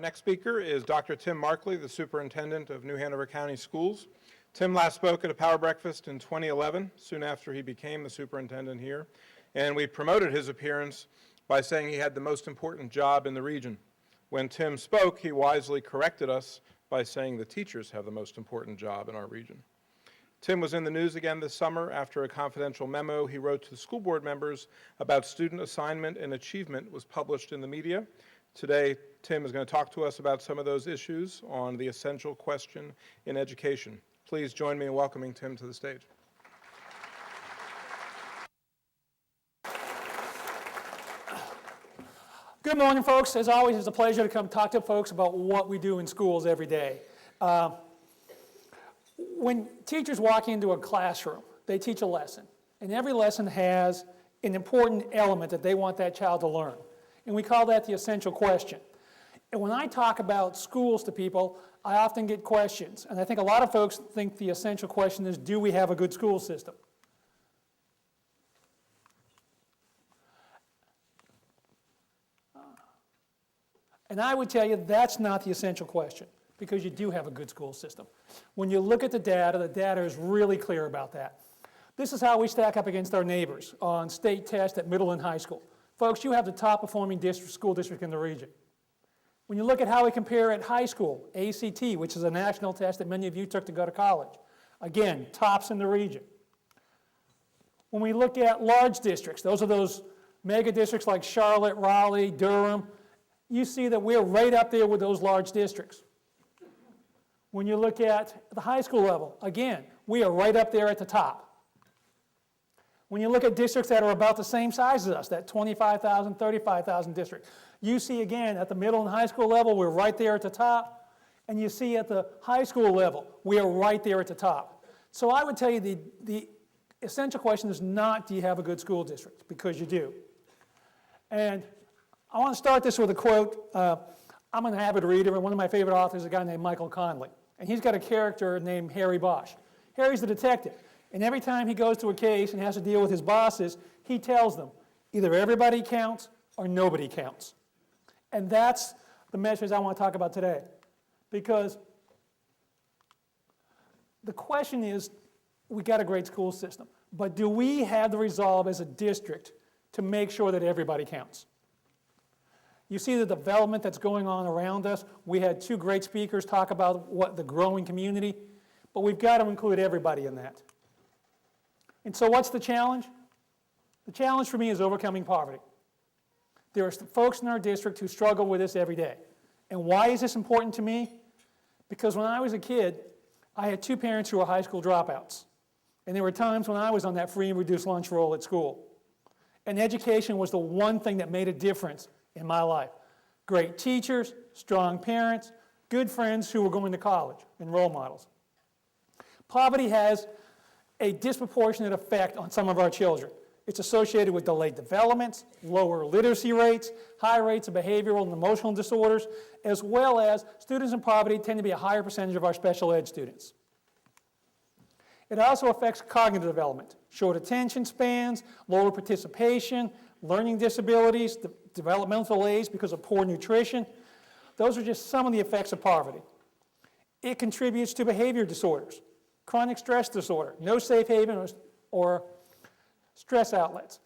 next speaker is Dr. Tim Markley, the Superintendent of New Hanover County Schools. Tim last spoke at a power breakfast in 2011, soon after he became the superintendent here, and we promoted his appearance by saying he had the most important job in the region. When Tim spoke, he wisely corrected us by saying the teachers have the most important job in our region. Tim was in the news again this summer after a confidential memo he wrote to the school board members about student assignment and achievement was published in the media. Today, Tim is going to talk to us about some of those issues on the essential question in education. Please join me in welcoming Tim to the stage. Good morning, folks. As always, it's a pleasure to come talk to folks about what we do in schools every day. When teachers walk into a classroom, they teach a lesson, and every lesson has an important element that they want that child to learn. And we call that the essential question. And when I talk about schools to people, I often get questions. And I think a lot of folks think the essential question is, do we have a good school system? And I would tell you that's not the essential question, because you do have a good school system. When you look at the data is really clear about that. This is how we stack up against our neighbors on state tests at middle and high school. Folks, you have the top performing school district in the region. When you look at how we compare at high school, ACT, which is a national test that many of you took to go to college, again, tops in the region. When we look at large districts, those are those mega districts like Charlotte, Raleigh, Durham, you see that we're right up there with those large districts. When you look at the high school level, again, we are right up there at the top. When you look at districts that are about the same size as us, that 25,000, 35,000 district, you see again at the middle and high school level, we're right there at the top. And you see at the high school level, we are right there at the top. So I would tell you the essential question is not, do you have a good school district? Because you do. And I want to start this with a quote. I'm an avid reader, and one of my favorite authors is a guy named Michael Conley. And he's got a character named Harry Bosch. Harry's the detective. And every time he goes to a case and has to deal with his bosses, he tells them, either everybody counts or nobody counts. And that's the message I want to talk about today. Because the question is, we got a great school system, but do we have the resolve as a district to make sure that everybody counts? You see the development that's going on around us. We had two great speakers talk about what the growing community, but we've got to include everybody in that. And so what's the challenge? The challenge for me is overcoming poverty. There are folks in our district who struggle with this every day. And why is this important to me? Because when I was a kid, I had two parents who were high school dropouts. And there were times when I was on that free and reduced lunch roll at school. And education was the one thing that made a difference in my life. Great teachers, strong parents, good friends who were going to college, and role models. Poverty has a disproportionate effect on some of our children. It's associated with delayed developments, lower literacy rates, high rates of behavioral and emotional disorders, as well as students in poverty tend to be a higher percentage of our special ed students. It also affects cognitive development, short attention spans, lower participation, learning disabilities, developmental delays because of poor nutrition. Those are just some of the effects of poverty. It contributes to behavior disorders, chronic stress disorder, no safe haven or stress outlets.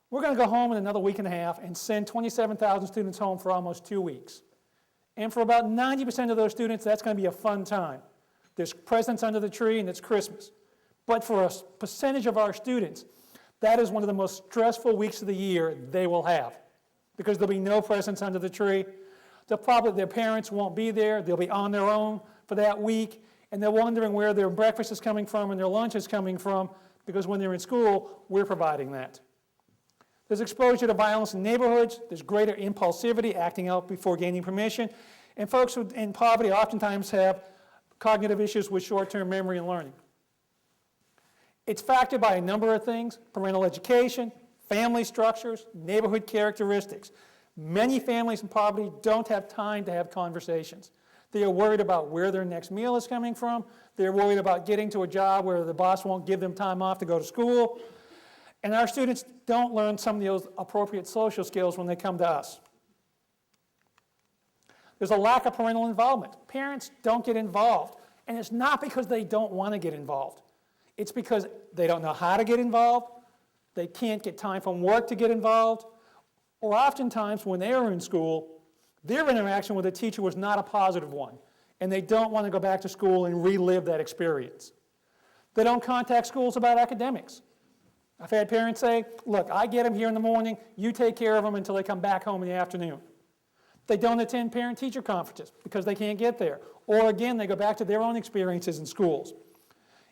We're going to go home in another week and a half and send 27,000 students home for almost 2 weeks. And for about 90% of those students, that's going to be a fun time. There's presents under the tree and it's Christmas. But for a percentage of our students, that is one of the most stressful weeks of the year they will have, because there'll be no presents under the tree. Their parents won't be there. They'll be on their own for that week, and they're wondering where their breakfast is coming from and their lunch is coming from, because when they're in school, we're providing that. There's exposure to violence in neighborhoods. There's greater impulsivity, acting out before gaining permission. And folks in poverty oftentimes have cognitive issues with short-term memory and learning. It's factored by a number of things: parental education, family structures, neighborhood characteristics. Many families in poverty don't have time to have conversations. They are worried about where their next meal is coming from. They're worried about getting to a job where the boss won't give them time off to go to school. And our students don't learn some of those appropriate social skills when they come to us. There's a lack of parental involvement. Parents don't get involved. And it's not because they don't want to get involved. It's because they don't know how to get involved, they can't get time from work to get involved, or oftentimes when they are in school, their interaction with a teacher was not a positive one, and they don't want to go back to school and relive that experience. They don't contact schools about academics. I've had parents say, look, I get them here in the morning, you take care of them until they come back home in the afternoon. They don't attend parent-teacher conferences because they can't get there. Or again, they go back to their own experiences in schools.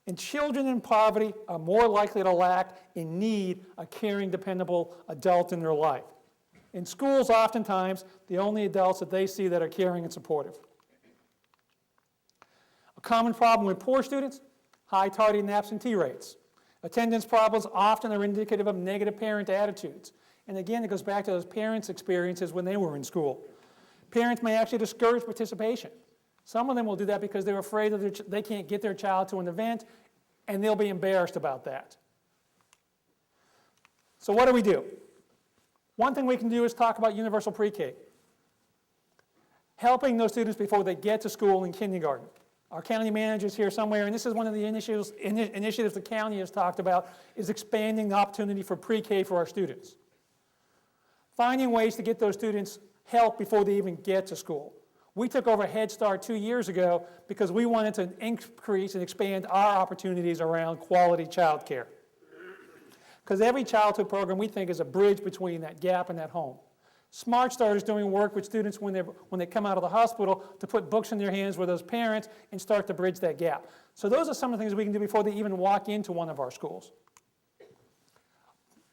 And children in poverty are more likely to lack and need a caring, dependable adult in their life. In schools, oftentimes, the only adults that they see that are caring and supportive. A common problem with poor students, high tardy and absentee rates. Attendance problems often are indicative of negative parent attitudes. And again, it goes back to those parents' experiences when they were in school. Parents may actually discourage participation. Some of them will do that because they're afraid that they can't get their child to an event, and they'll be embarrassed about that. So what do we do? One thing we can do is talk about universal pre-K. Helping those students before they get to school in kindergarten. Our county manager's here somewhere, and this is one of the initiatives the county has talked about, is expanding the opportunity for pre-K for our students. Finding ways to get those students help before they even get to school. We took over Head Start 2 years ago because we wanted to increase and expand our opportunities around quality child care. Because every childhood program we think is a bridge between that gap and that home. Smart Start is doing work with students when they come out of the hospital to put books in their hands with those parents and start to bridge that gap. So those are some of the things we can do before they even walk into one of our schools.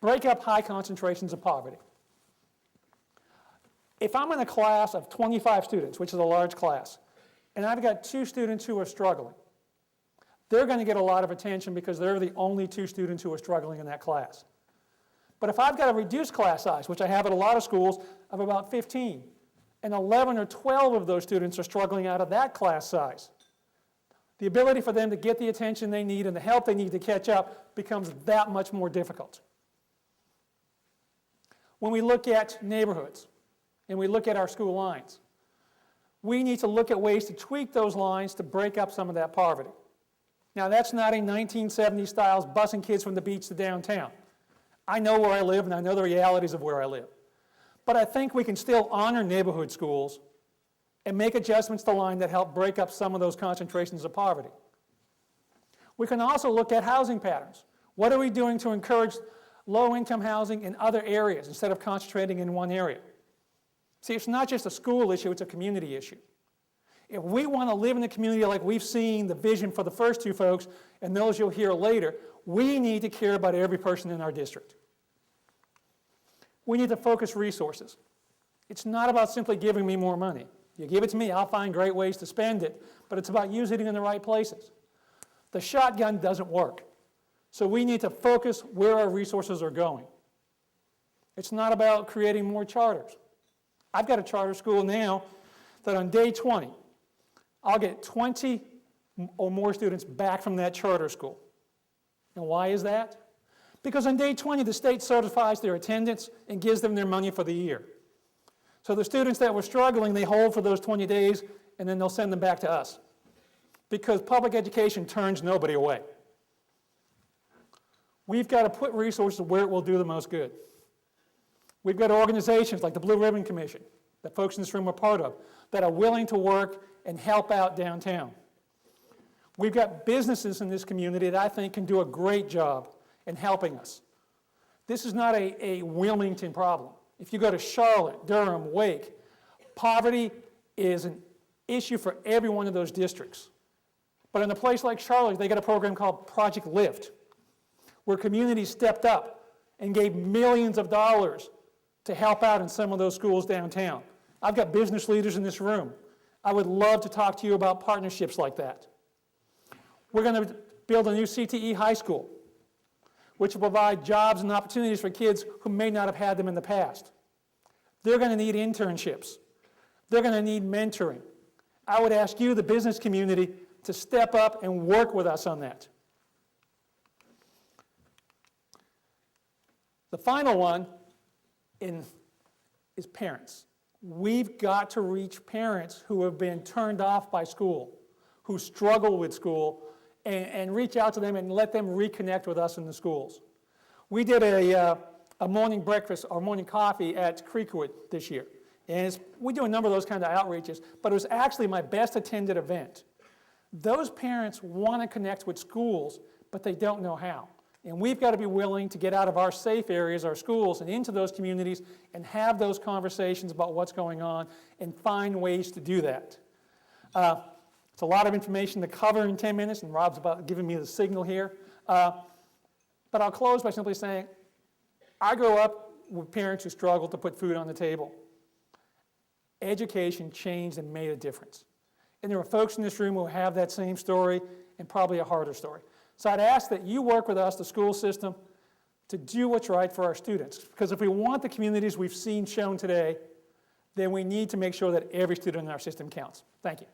Break up high concentrations of poverty. If I'm in a class of 25 students, which is a large class, and I've got 2 students who are struggling, they're going to get a lot of attention because they're the only 2 students who are struggling in that class. But if I've got a reduced class size, which I have at a lot of schools, of about 15, and 11 or 12 of those students are struggling out of that class size, the ability for them to get the attention they need and the help they need to catch up becomes that much more difficult. When we look at neighborhoods, and we look at our school lines, we need to look at ways to tweak those lines to break up some of that poverty. Now, that's not a 1970s style busing kids from the beach to downtown. I know where I live, and I know the realities of where I live. But I think we can still honor neighborhood schools and make adjustments to line that help break up some of those concentrations of poverty. We can also look at housing patterns. What are we doing to encourage low-income housing in other areas instead of concentrating in one area? See, it's not just a school issue, it's a community issue. If we want to live in a community like we've seen the vision for the first 2 folks, and those you'll hear later, we need to care about every person in our district. We need to focus resources. It's not about simply giving me more money. You give it to me, I'll find great ways to spend it, but it's about using it in the right places. The shotgun doesn't work, so we need to focus where our resources are going. It's not about creating more charters. I've got a charter school now that on day 20, I'll get 20 or more students back from that charter school. And why is that? Because on day 20, the state certifies their attendance and gives them their money for the year. So the students that were struggling, they hold for those 20 days, and then they'll send them back to us. Because public education turns nobody away. We've got to put resources where it will do the most good. We've got organizations like the Blue Ribbon Commission, that folks in this room are part of, that are willing to work and help out downtown. We've got businesses in this community that I think can do a great job in helping us. This is not a Wilmington problem. If you go to Charlotte, Durham, Wake, poverty is an issue for every one of those districts. But in a place like Charlotte, they got a program called Project Lift, where communities stepped up and gave millions of dollars to help out in some of those schools downtown. I've got business leaders in this room. I would love to talk to you about partnerships like that. We're going to build a new CTE high school, which will provide jobs and opportunities for kids who may not have had them in the past. They're going to need internships. They're going to need mentoring. I would ask you, the business community, to step up and work with us on that. The final one is parents. We've got to reach parents who have been turned off by school, who struggle with school, and reach out to them and let them reconnect with us in the schools. We did a morning breakfast or morning coffee at Creekwood this year. And we do a number of those kinds of outreaches, but it was actually my best attended event. Those parents want to connect with schools, but they don't know how. And we've got to be willing to get out of our safe areas, our schools, and into those communities and have those conversations about what's going on and find ways to do that. It's a lot of information to cover in 10 minutes, and Rob's about giving me the signal here. But I'll close by simply saying, I grew up with parents who struggled to put food on the table. Education changed and made a difference. And there are folks in this room who have that same story and probably a harder story. So I'd ask that you work with us, the school system, to do what's right for our students. Because if we want the communities we've seen shown today, then we need to make sure that every student in our system counts. Thank you.